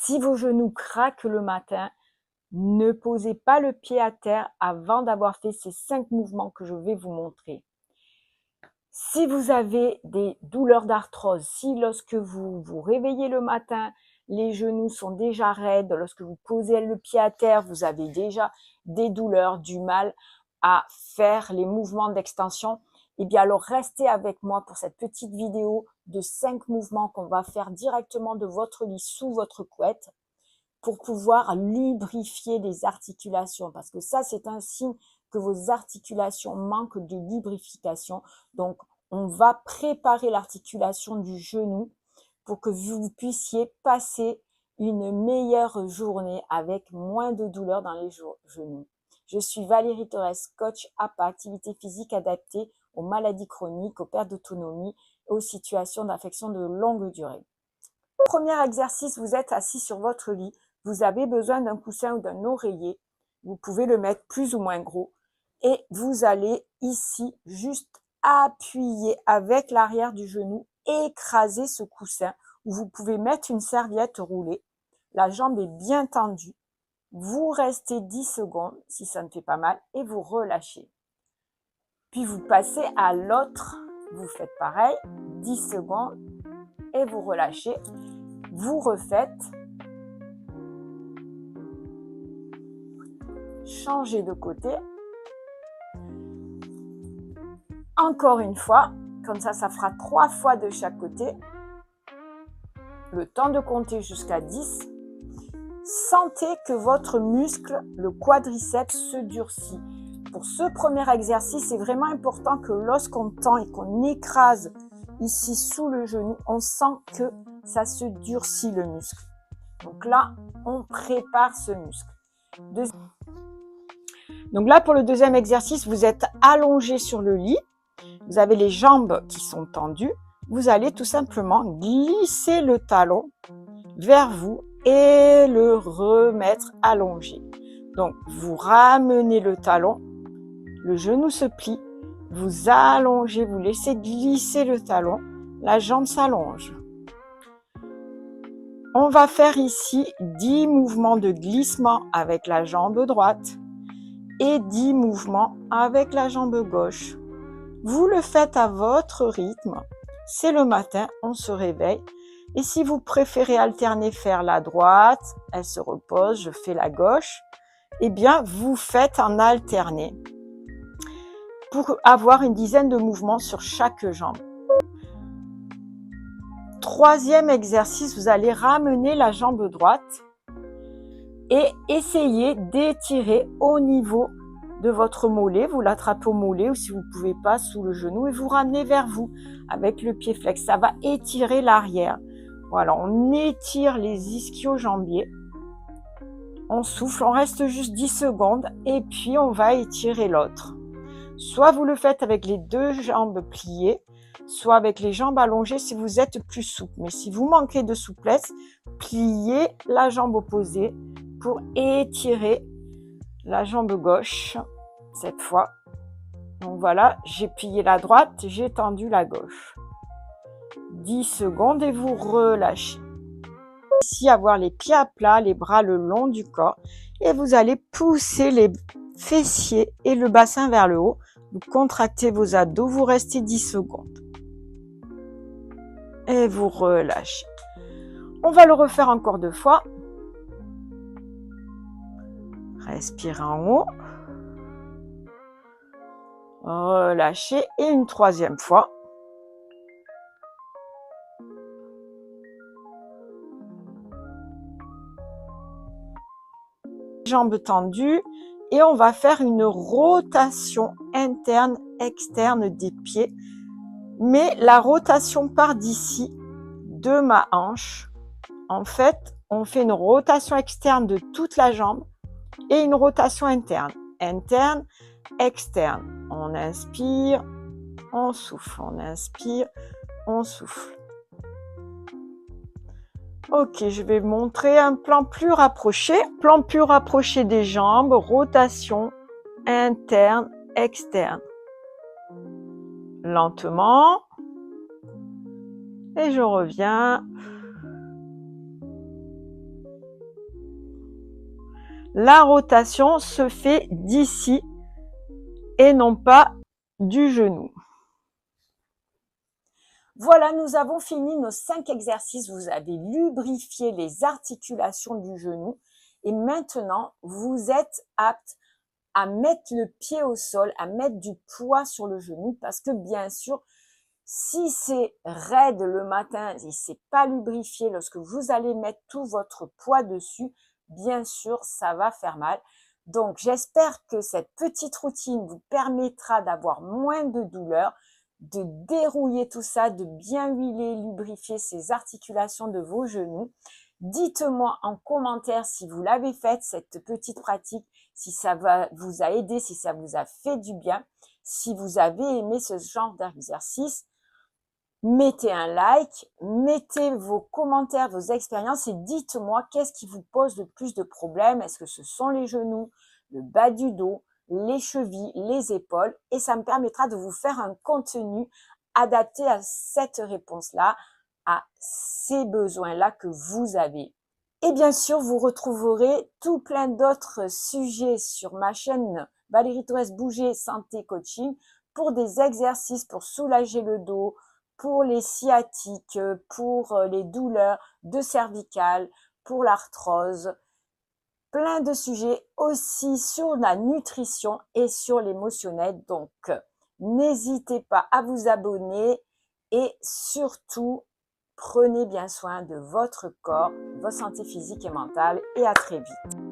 Si vos genoux craquent le matin, ne posez pas le pied à terre avant d'avoir fait ces 5 mouvements que je vais vous montrer. Si vous avez des douleurs d'arthrose, si lorsque vous vous réveillez le matin, les genoux sont déjà raides, lorsque vous posez le pied à terre, vous avez déjà des douleurs, du mal à faire les mouvements d'extension, eh bien alors restez avec moi pour cette petite vidéo de 5 mouvements qu'on va faire directement de votre lit sous votre couette pour pouvoir lubrifier les articulations, parce que ça c'est un signe que vos articulations manquent de lubrification. Donc on va préparer l'articulation du genou pour que vous puissiez passer une meilleure journée avec moins de douleur dans les genoux. Je suis Valérie Torres, coach APA, activité physique adaptée aux maladies chroniques, aux pertes d'autonomie et aux situations d'affection de longue durée. Premier exercice, vous êtes assis sur votre lit, vous avez besoin d'un coussin ou d'un oreiller, vous pouvez le mettre plus ou moins gros et vous allez ici juste appuyer avec l'arrière du genou, écraser ce coussin où vous pouvez mettre une serviette roulée, la jambe est bien tendue, vous restez 10 secondes si ça ne fait pas mal et vous relâchez. Puis vous passez à l'autre, vous faites pareil, 10 secondes et vous relâchez. Vous refaites, changez de côté, encore une fois, comme ça fera 3 fois de chaque côté, le temps de compter jusqu'à 10, sentez que votre muscle, le quadriceps, se durcit. Pour ce premier exercice, c'est vraiment important que lorsqu'on tend et qu'on écrase ici sous le genou, on sent que ça se durcit le muscle. Donc là, on prépare ce muscle. Donc là, pour le deuxième exercice, vous êtes allongé sur le lit. Vous avez les jambes qui sont tendues. Vous allez tout simplement glisser le talon vers vous et le remettre allongé. Donc, vous ramenez le talon, le genou se plie, vous allongez, vous laissez glisser le talon, la jambe s'allonge. On va faire ici 10 mouvements de glissement avec la jambe droite et 10 mouvements avec la jambe gauche. Vous le faites à votre rythme. C'est le matin, on se réveille. Et si vous préférez alterner, faire la droite, elle se repose, je fais la gauche, eh bien, vous faites en alterné pour avoir une dizaine de mouvements sur chaque jambe. Troisième exercice, vous allez ramener la jambe droite et essayer d'étirer au niveau de votre mollet. Vous l'attrapez au mollet ou si vous ne pouvez pas, sous le genou et vous ramenez vers vous avec le pied flex. Ça va étirer l'arrière. Voilà, on étire les ischio-jambiers. On souffle, on reste juste 10 secondes et puis on va étirer l'autre. Soit vous le faites avec les 2 jambes pliées, soit avec les jambes allongées si vous êtes plus souple. Mais si vous manquez de souplesse, pliez la jambe opposée pour étirer la jambe gauche cette fois. Donc voilà, j'ai plié la droite, j'ai tendu la gauche. 10 secondes et vous relâchez. Ici, avoir les pieds à plat, les bras le long du corps et vous allez pousser les fessiers et le bassin vers le haut. Vous contractez vos abdos, vous restez 10 secondes. Et vous relâchez. On va le refaire encore 2 fois. Respirez en haut. Relâchez et une 3e fois. Jambes tendues et on va faire une rotation interne, externe des pieds. Mais la rotation part d'ici, de ma hanche. En fait, on fait une rotation externe de toute la jambe et une rotation interne. Interne, externe. On inspire, on souffle. On inspire, on souffle. Ok, je vais montrer un plan plus rapproché. Plan plus rapproché des jambes, rotation interne, externe. Lentement. Et je reviens. la rotation se fait d'ici et non pas du genou. Voilà, nous avons fini nos 5 exercices. Vous avez lubrifié les articulations du genou et maintenant, vous êtes apte à mettre le pied au sol, à mettre du poids sur le genou parce que bien sûr, si c'est raide le matin et c'est pas lubrifié, lorsque vous allez mettre tout votre poids dessus, bien sûr, ça va faire mal. Donc, j'espère que cette petite routine vous permettra d'avoir moins de douleur, de dérouiller tout ça, de bien huiler, lubrifier ces articulations de vos genoux. Dites-moi en commentaire si vous l'avez faite, cette petite pratique, si ça vous a aidé, si ça vous a fait du bien. Si vous avez aimé ce genre d'exercice, mettez un like, mettez vos commentaires, vos expériences et dites-moi qu'est-ce qui vous pose le plus de problèmes. Est-ce que ce sont les genoux, le bas du dos, les chevilles, les épaules? Et ça me permettra de vous faire un contenu adapté à cette réponse-là, à ces besoins-là que vous avez. Et bien sûr, vous retrouverez tout plein d'autres sujets sur ma chaîne Valérie Torres Bouger Santé Coaching pour des exercices pour soulager le dos, pour les sciatiques, pour les douleurs de cervicales, pour l'arthrose. Plein de sujets aussi sur la nutrition et sur l'émotionnel. Donc, n'hésitez pas à vous abonner et surtout, prenez bien soin de votre corps, votre santé physique et mentale et à très vite.